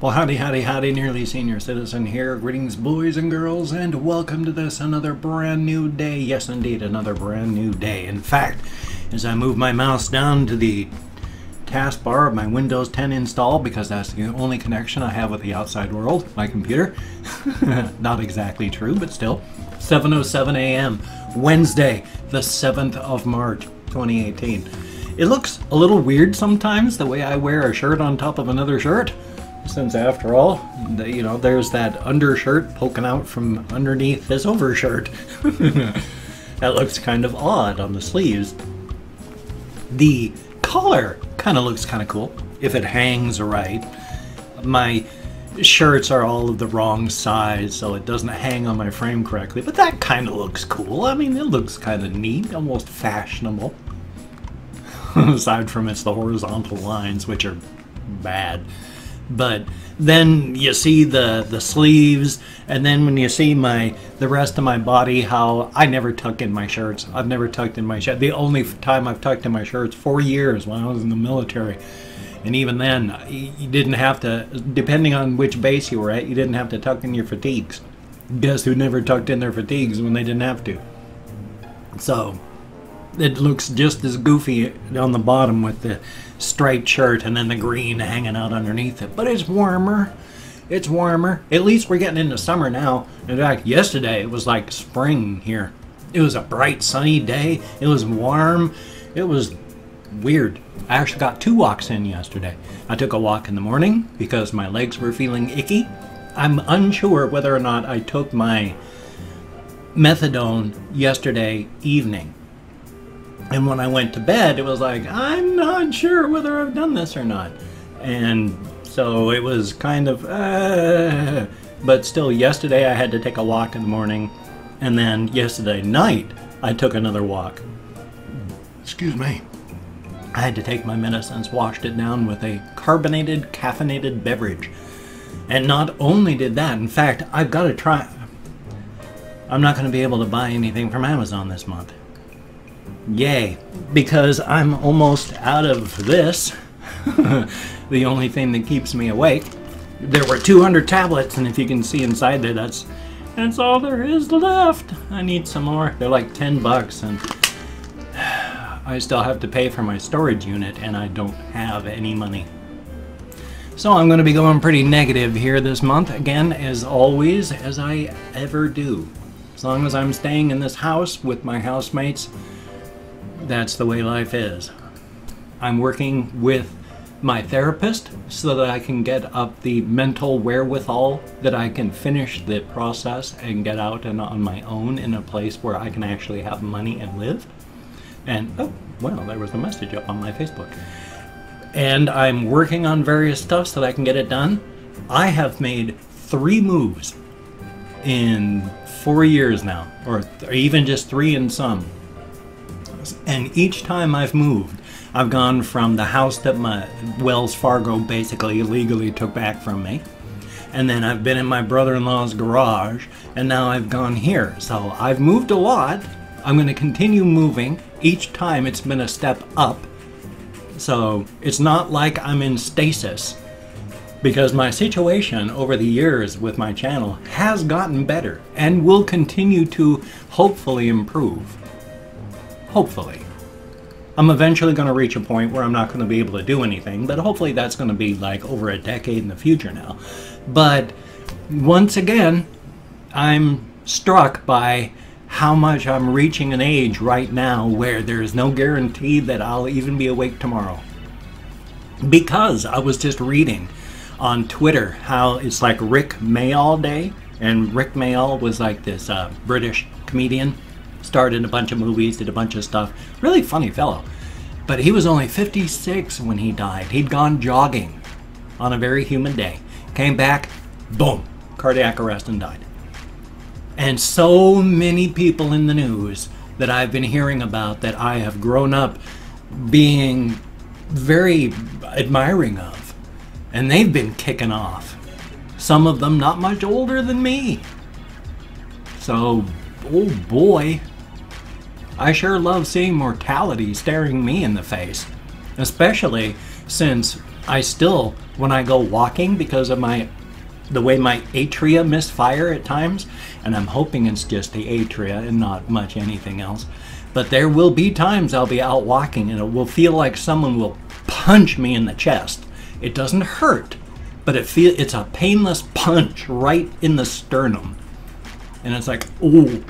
Well, howdy, howdy, howdy, nearly senior citizen here. Greetings, boys and girls, and welcome to this, another brand new day. Yes, indeed, another brand new day. In fact, as I move my mouse down to the taskbar of my Windows 10 install, because that's the only connection I have with the outside world, my computer. Not exactly true, but still. 7:07 a.m., Wednesday, the 7th of March, 2018. It looks a little weird sometimes, the way I wear a shirt on top of another shirt. Since after all, there's that undershirt poking out from underneath this overshirt. That looks kind of odd on the sleeves. The collar kind of looks kind of cool if it hangs right. My shirts are all of the wrong size, so it doesn't hang on my frame correctly, but that kind of looks cool. I mean, it looks kind of neat, almost fashionable. Aside from it's the horizontal lines, which are bad. But then you see the sleeves, and then when you see the rest of my body, how I never tuck in my shirts. I've never tucked in my shirt. The only time I've tucked in my shirts, 4 years when I was in the military. And even then, you didn't have to, depending on which base you were at, you didn't have to tuck in your fatigues. Guess who never tucked in their fatigues when they didn't have to? So it looks just as goofy on the bottom with the striped shirt and then the green hanging out underneath it. But it's warmer. It's warmer. At least we're getting into summer now. In fact, yesterday it was like spring here. It was a bright sunny day. It was warm. It was weird. I actually got 2 walks in yesterday. I took a walk in the morning because my legs were feeling icky. I'm unsure whether or not I took my methadone yesterday evening. And when I went to bed, it was like, I'm not sure whether I've done this or not. And so it was kind of, but still yesterday I had to take a walk in the morning. And then yesterday night, I took another walk. Excuse me. I had to take my medicines, washed it down with a carbonated, caffeinated beverage. And not only did that, in fact, I've got to try. I'm not going to be able to buy anything from Amazon this month. Yay, because I'm almost out of this. The only thing that keeps me awake. There were 200 tablets, and if you can see inside there, that's all there is left. I need some more. They're like 10 bucks, and I still have to pay for my storage unit, and I don't have any money. So I'm going to be going pretty negative here this month, again, as always, as I ever do. As long as I'm staying in this house with my housemates, that's the way life is. I'm working with my therapist so that I can get up the mental wherewithal that I can finish the process and get out and on my own in a place where I can actually have money and live. And, oh, well, there was a message up on my Facebook. And I'm working on various stuff so that I can get it done. I have made 3 moves in 4 years now, or even just 3 in some. And each time I've moved, I've gone from the house that my Wells Fargo basically illegally took back from me. And then I've been in my brother-in-law's garage, and now I've gone here. So I've moved a lot. I'm going to continue moving. Each time it's been a step up. So it's not like I'm in stasis, because my situation over the years with my channel has gotten better and will continue to hopefully improve. Hopefully. I'm eventually going to reach a point where I'm not going to be able to do anything, but hopefully that's going to be like over a decade in the future now. But once again, I'm struck by how much I'm reaching an age right now where there is no guarantee that I'll even be awake tomorrow. Because I was just reading on Twitter how it's like Rick Mayall Day, and Rick Mayall was like this British comedian. Started a bunch of movies, did a bunch of stuff. Really funny fellow. But he was only 56 when he died. He'd gone jogging on a very humid day. Came back, boom, cardiac arrest and died. And so many people in the news that I've been hearing about that I have grown up being very admiring of. And they've been kicking off. Some of them not much older than me. So, oh boy. I sure love seeing mortality staring me in the face, especially since I still, when I go walking, because of the way my atria misfire at times, and I'm hoping it's just the atria and not much anything else, but there will be times I'll be out walking and it will feel like someone will punch me in the chest. It doesn't hurt, but it's a painless punch right in the sternum. And it's like, ooh.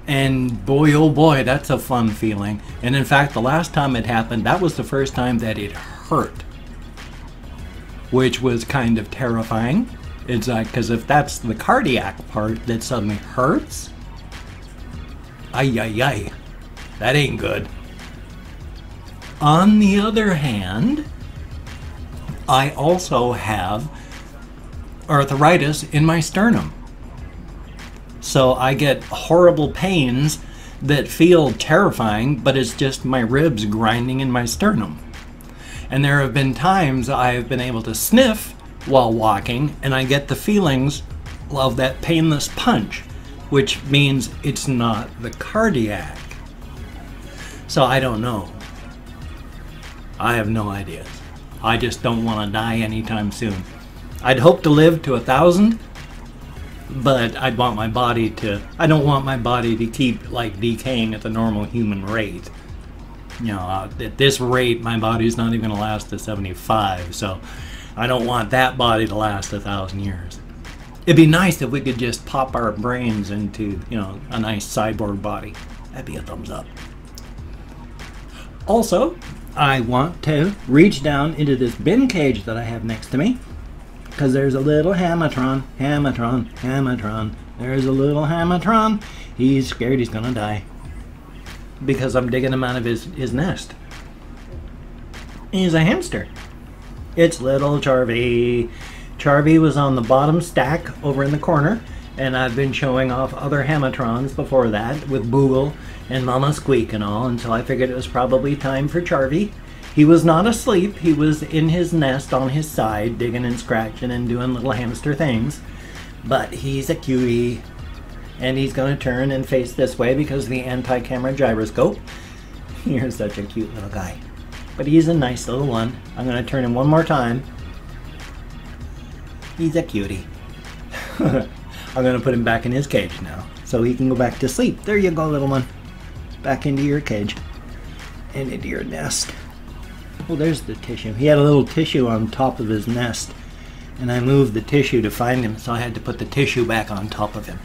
And boy, oh boy, that's a fun feeling. And in fact, the last time it happened, that was the first time that it hurt, which was kind of terrifying. It's like, because if that's the cardiac part that suddenly hurts, ay, ay, ay, that ain't good. On the other hand, I also have arthritis in my sternum. So I get horrible pains that feel terrifying, but it's just my ribs grinding in my sternum. And there have been times I have been able to sniff while walking, and I get the feelings of that painless punch, which means it's not the cardiac. So I don't know. I have no ideas. I just don't want to die anytime soon. I'd hope to live to 1,000, but I don't want my body to keep like decaying at the normal human rate. You know, at this rate, my body's not even gonna last to 75, so I don't want that body to last 1,000 years. It'd be nice if we could just pop our brains into, you know, a nice cyborg body. That'd be a thumbs up. Also, I want to reach down into this bin cage that I have next to me, because there's a little Hamatron. There's a little Hamatron. He's scared he's gonna die because I'm digging him out of his nest. He's a hamster. It's little Charvy. Charvy was on the bottom stack over in the corner, and I've been showing off other Hamatrons before that with Boogle and Mama Squeak and all, and so I figured it was probably time for Charvy. He was not asleep. He was in his nest on his side, digging and scratching and doing little hamster things. But he's a cutie, and he's going to turn and face this way because of the anti-camera gyroscope. You're such a cute little guy. But he's a nice little one. I'm going to turn him one more time. He's a cutie. I'm going to put him back in his cage now so he can go back to sleep. There you go, little one. Back into your cage and into your nest. Oh, there's the tissue. He had a little tissue on top of his nest, and I moved the tissue to find him, so I had to put the tissue back on top of him.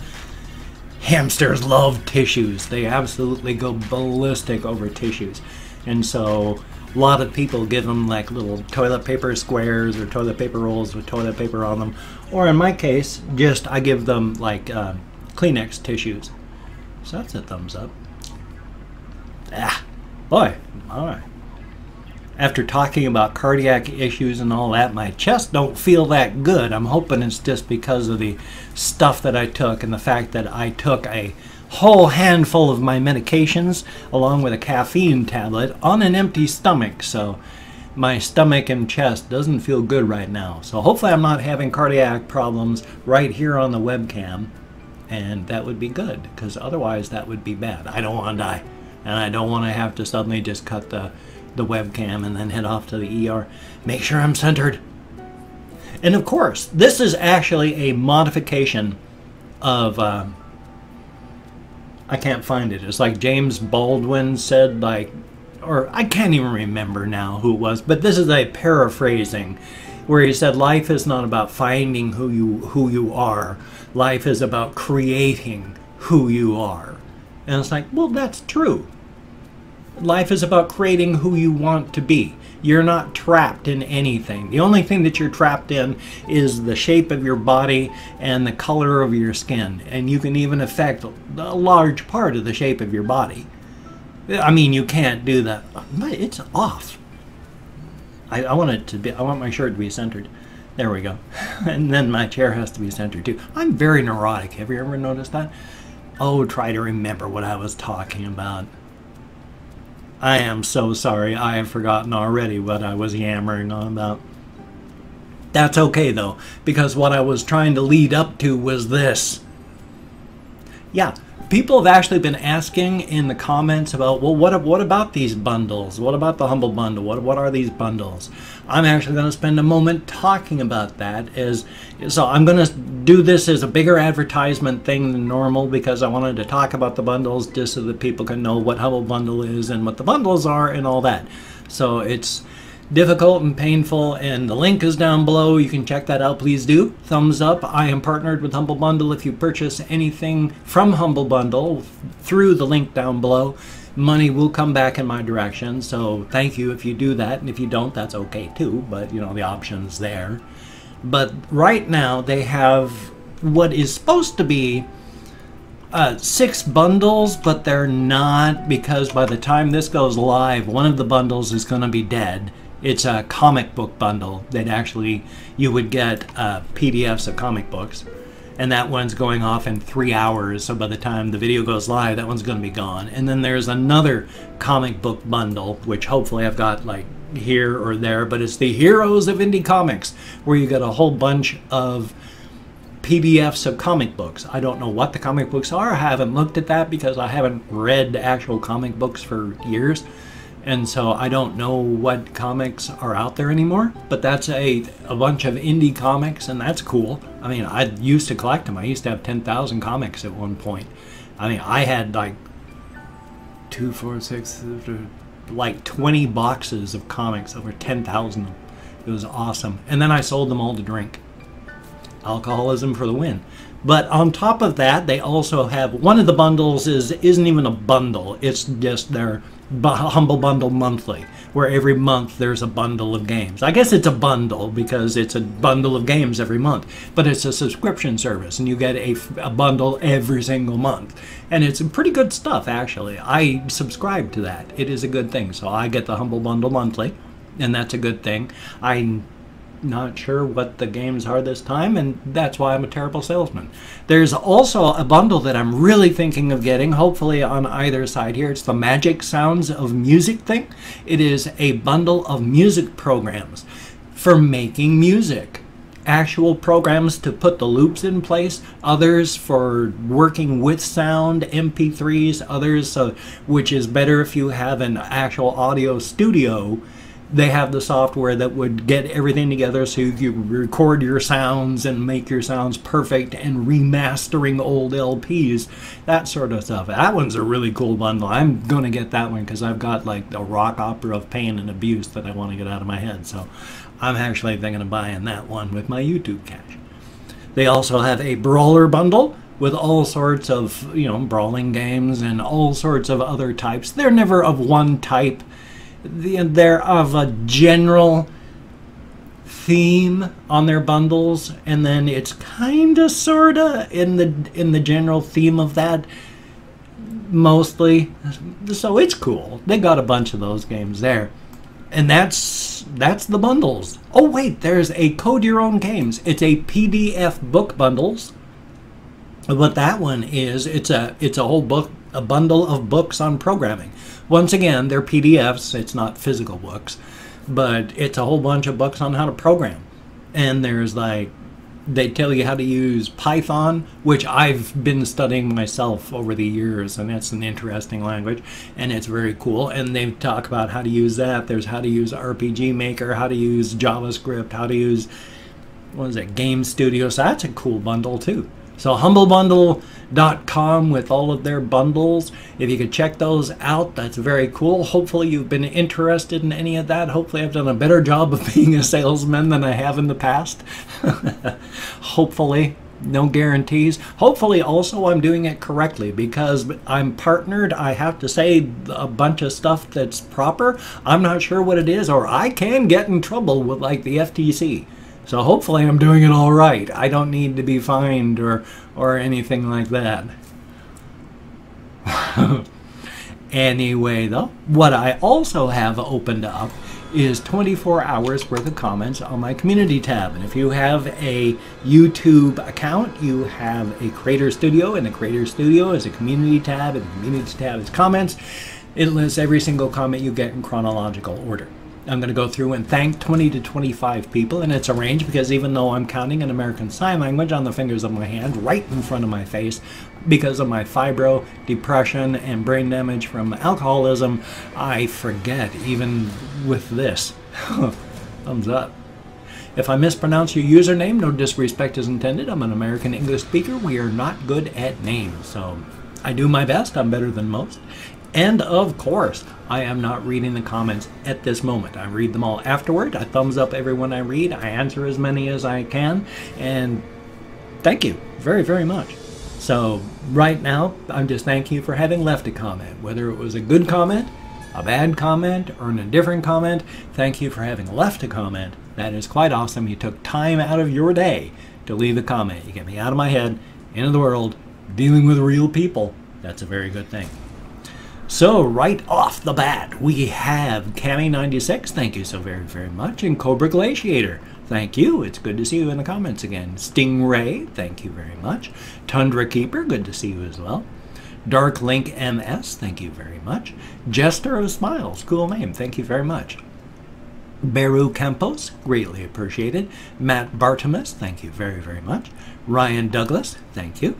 Hamsters love tissues. They absolutely go ballistic over tissues. And so a lot of people give them like little toilet paper squares or toilet paper rolls with toilet paper on them. Or in my case, just I give them like Kleenex tissues. So that's a thumbs up. Ah, boy, all right. After talking about cardiac issues and all that, my chest don't feel that good. I'm hoping it's just because of the stuff that I took and the fact that I took a whole handful of my medications along with a caffeine tablet on an empty stomach. So my stomach and chest doesn't feel good right now. So hopefully I'm not having cardiac problems right here on the webcam. And that would be good, because otherwise that would be bad. I don't want to die. And I don't want to have to suddenly just cut the webcam and then head off to the ER. Make sure I'm centered. And of course, this is actually a modification of, I can't find it. It's like James Baldwin said, like, or I can't even remember now who it was, but this is a paraphrasing where he said, life is not about finding who you are. Life is about creating who you are. And it's like, well, that's true. Life is about creating who you want to be. You're not trapped in anything. The only thing that you're trapped in is the shape of your body and the color of your skin. And you can even affect a large part of the shape of your body. I mean, you can't do that. But it's off. I want it to be. I want my shirt to be centered. There we go. And then my chair has to be centered too. I'm very neurotic. Have you ever noticed that? Oh, try to remember what I was talking about. I am so sorry. I have forgotten already what I was yammering on about. That's okay though, because what I was trying to lead up to was this. Yeah, people have actually been asking in the comments about, well, what about these bundles? What about the Humble Bundle? What are these bundles? I'm actually going to spend a moment talking about that. So I'm going to do this as a bigger advertisement thing than normal, because I wanted to talk about the bundles just so that people can know what Humble Bundle is and what the bundles are and all that. So it's difficult and painful, and the link is down below. You can check that out. Please do. Thumbs up. I am partnered with Humble Bundle. If you purchase anything from Humble Bundle through the link down below, money will come back in my direction. So thank you if you do that, and if you don't, that's okay too, but you know, the option's there. But right now they have what is supposed to be 6 bundles, but they're not, because by the time this goes live, one of the bundles is going to be dead. It's a comic book bundle that actually you would get PDFs of comic books, and that one's going off in 3 hours, so by the time the video goes live, that one's going to be gone. And then there's another comic book bundle, which hopefully I've got like here or there, but it's the Heroes of Indie Comics, where you get a whole bunch of PDFs of comic books. I don't know what the comic books are. I haven't looked at that because I haven't read actual comic books for years. And so I don't know what comics are out there anymore, but that's a bunch of indie comics, and that's cool. I mean, I used to collect them. I used to have 10,000 comics at one point. I mean, I had like 2, 4, 6, like 20 boxes of comics, over 10,000. It was awesome. And then I sold them all to drink. Alcoholism for the win. But on top of that, they also have, one of the bundles isn't even a bundle. It's just their Humble Bundle Monthly, where every month there's a bundle of games. I guess it's a bundle because it's a bundle of games every month, but it's a subscription service, and you get a bundle every single month. And it's pretty good stuff, actually. I subscribe to that. It is a good thing. So I get the Humble Bundle Monthly, and that's a good thing. I'm not sure what the games are this time, and that's why I'm a terrible salesman. There's also a bundle that I'm really thinking of getting, hopefully on either side here. It's the Magic Sounds of Music thing. It is a bundle of music programs for making music. Actual programs to put the loops in place, others for working with sound, MP3s, others which is better if you have an actual audio studio. They have the software that would get everything together so you record your sounds and make your sounds perfect, and remastering old LPs, that sort of stuff. That one's a really cool bundle. I'm going to get that one because I've got like a rock opera of pain and abuse that I want to get out of my head. So I'm actually thinking of buying that one with my YouTube cash. They also have a brawler bundle with all sorts of, you know, brawling games and all sorts of other types. They're never of one type. They're of a general theme on their bundles, and then it's kind of sort of in the general theme of that mostly. So it's cool. They got a bunch of those games there, and that's the bundles. Oh wait, there's a Code Your Own Games. It's a PDF book bundles. What that one is, it's a whole book, a bundle of books on programming. Once again, they're PDFs, it's not physical books, but it's a whole bunch of books on how to program. And there's like, they tell you how to use Python, which I've been studying myself over the years, and it's an interesting language, and it's very cool. And they talk about how to use that. There's how to use RPG Maker, how to use JavaScript, how to use, what is it, Game Studio. So that's a cool bundle too. So humblebundle.com with all of their bundles. If you could check those out, that's very cool. Hopefully you've been interested in any of that. Hopefully I've done a better job of being a salesman than I have in the past. Hopefully. No guarantees. Hopefully also I'm doing it correctly, because I'm partnered. I have to say a bunch of stuff that's proper. I'm not sure what it is, or I can get in trouble with like the FTC. So hopefully I'm doing it all right. I don't need to be fined or anything like that. Anyway, though, what I also have opened up is 24 hours worth of comments on my community tab. And if you have a YouTube account, you have a Creator Studio, and the Creator Studio is a community tab, and the community tab is comments. It lists every single comment you get in chronological order. I'm going to go through and thank 20 to 25 people, and it's arranged because even though I'm counting in American Sign Language on the fingers of my hand right in front of my face, because of my fibro, depression, and brain damage from alcoholism, I forget even with this. Thumbs up. If I mispronounce your username, no disrespect is intended. I'm an American English speaker. We are not good at names, so I do my best. I'm better than most. And of course, I am not reading the comments at this moment. I read them all afterward. I thumbs up everyone I read. I answer as many as I can. And thank you very, very much. So right now, I'm just thanking you for having left a comment. Whether it was a good comment, a bad comment, or a different comment, thank you for having left a comment. That is quite awesome. You took time out of your day to leave a comment. You get me out of my head, into the world, dealing with real people. That's a very good thing. So right off the bat, we have Cami96, thank you so very, very much, and Cobra Glaciator, thank you, it's good to see you in the comments again. Stingray, thank you very much. Tundra Keeper, good to see you as well. Dark Link MS, thank you very much. Jester of Smiles, cool name, thank you very much. Beru Campos, greatly appreciated. Matt Bartimus, thank you very, very much. Ryan Douglas, thank you.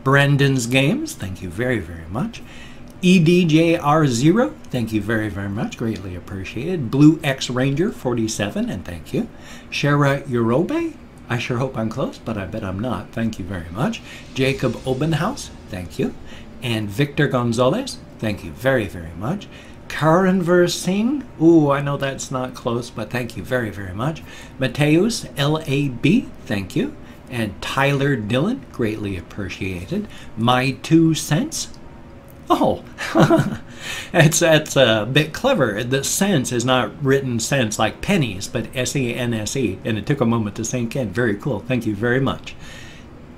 Brendan's Games, thank you very, very much. EDJR0, thank you very, very much. Greatly appreciated. Blue X Ranger 47, and thank you. Shara Urobe, I sure hope I'm close, but I bet I'm not. Thank you very much. Jacob Obenhaus, thank you. And Victor Gonzalez, thank you very, very much. Karanver Singh, ooh, I know that's not close, but thank you very, very much. Mateus LAB, thank you. And Tyler Dillon, greatly appreciated. My 2 cents. Oh, that's a bit clever. The cents is not written cents like pennies, but S-E-N-S-E, and it took a moment to sink in. Very cool. Thank you very much.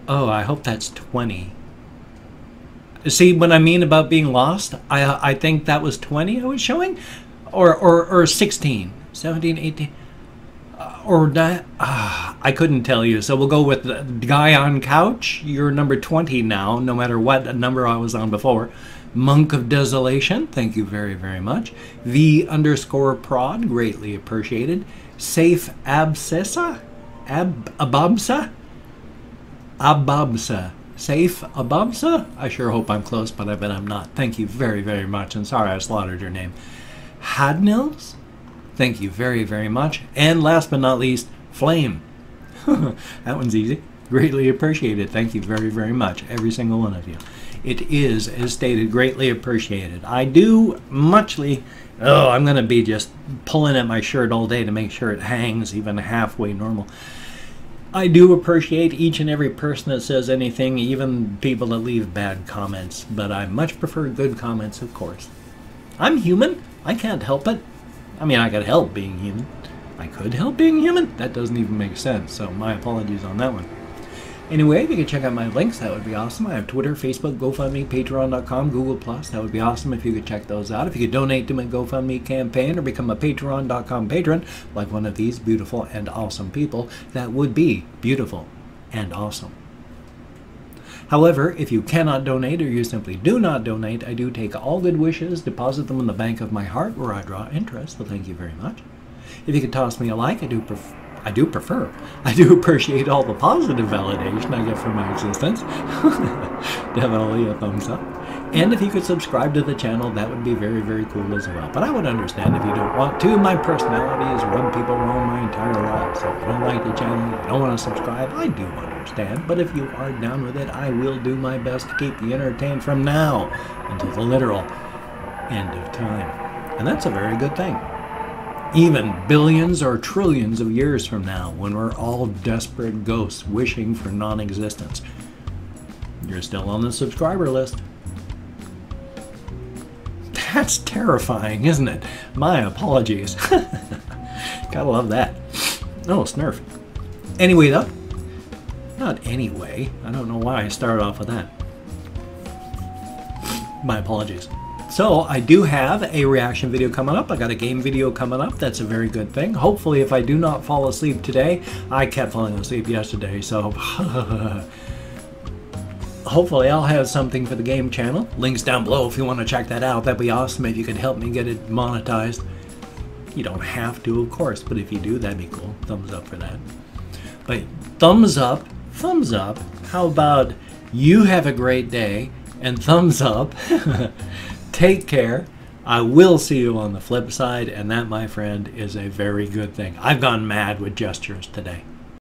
Oh, I hope that's 20. See what I mean about being lost? I think that was 20 I was showing, or 16, 17, 18, or that. I couldn't tell you. So we'll go with the guy on couch. You're number 20 now, no matter what number I was on before. Monk of Desolation, thank you very, very much. V_prod, greatly appreciated. Safe Absessa? Ababsa? Ababsa. Safe Ababsa? I sure hope I'm close, but I bet I'm not. Thank you very, very much. And sorry I slaughtered your name. Hadnils? Thank you very, very much. And last but not least, Flame. That one's easy. Greatly appreciated. Thank you very, very much, every single one of you. It is, as stated, greatly appreciated. I do muchly... Oh, I'm going to be just pulling at my shirt all day to make sure it hangs even halfway normal. I do appreciate each and every person that says anything, even people that leave bad comments, but I much prefer good comments, of course. I'm human. I can't help it. I mean, I could help being human. I could help being human? That doesn't even make sense, so my apologies on that one. Anyway, if you could check out my links, that would be awesome. I have Twitter, Facebook, GoFundMe, Patreon.com, Google+. That would be awesome if you could check those out. If you could donate to my GoFundMe campaign or become a Patreon.com patron, like one of these beautiful and awesome people, that would be beautiful and awesome. However, if you cannot donate or you simply do not donate, I do take all good wishes, deposit them in the bank of my heart where I draw interest, so thank you very much. If you could toss me a like, I do appreciate all the positive validation I get from my existence. Definitely a thumbs up. And if you could subscribe to the channel, that would be very, very cool as well. But I would understand if you don't want to. My personality is rub people wrong my entire life. So if you don't like the channel, you don't want to subscribe, I do understand. But if you are down with it, I will do my best to keep you entertained from now until the literal end of time. And that's a very good thing. Even billions or trillions of years from now, when we're all desperate ghosts wishing for non-existence, you're still on the subscriber list. That's terrifying, isn't it? My apologies. Gotta love that. Oh, Snurf. Anyway, though. Not anyway. I don't know why I started off with that. My apologies. So, I do have a reaction video coming up. I got a game video coming up. That's a very good thing. Hopefully, if I do not fall asleep today, I kept falling asleep yesterday, so... Hopefully, I'll have something for the game channel. Links down below if you want to check that out. That'd be awesome if you could help me get it monetized. You don't have to, of course, but if you do, that'd be cool. Thumbs up for that. But thumbs up, thumbs up. How about you have a great day, and thumbs up. Take care. I will see you on the flip side, and that, my friend, is a very good thing. I've gone mad with gestures today.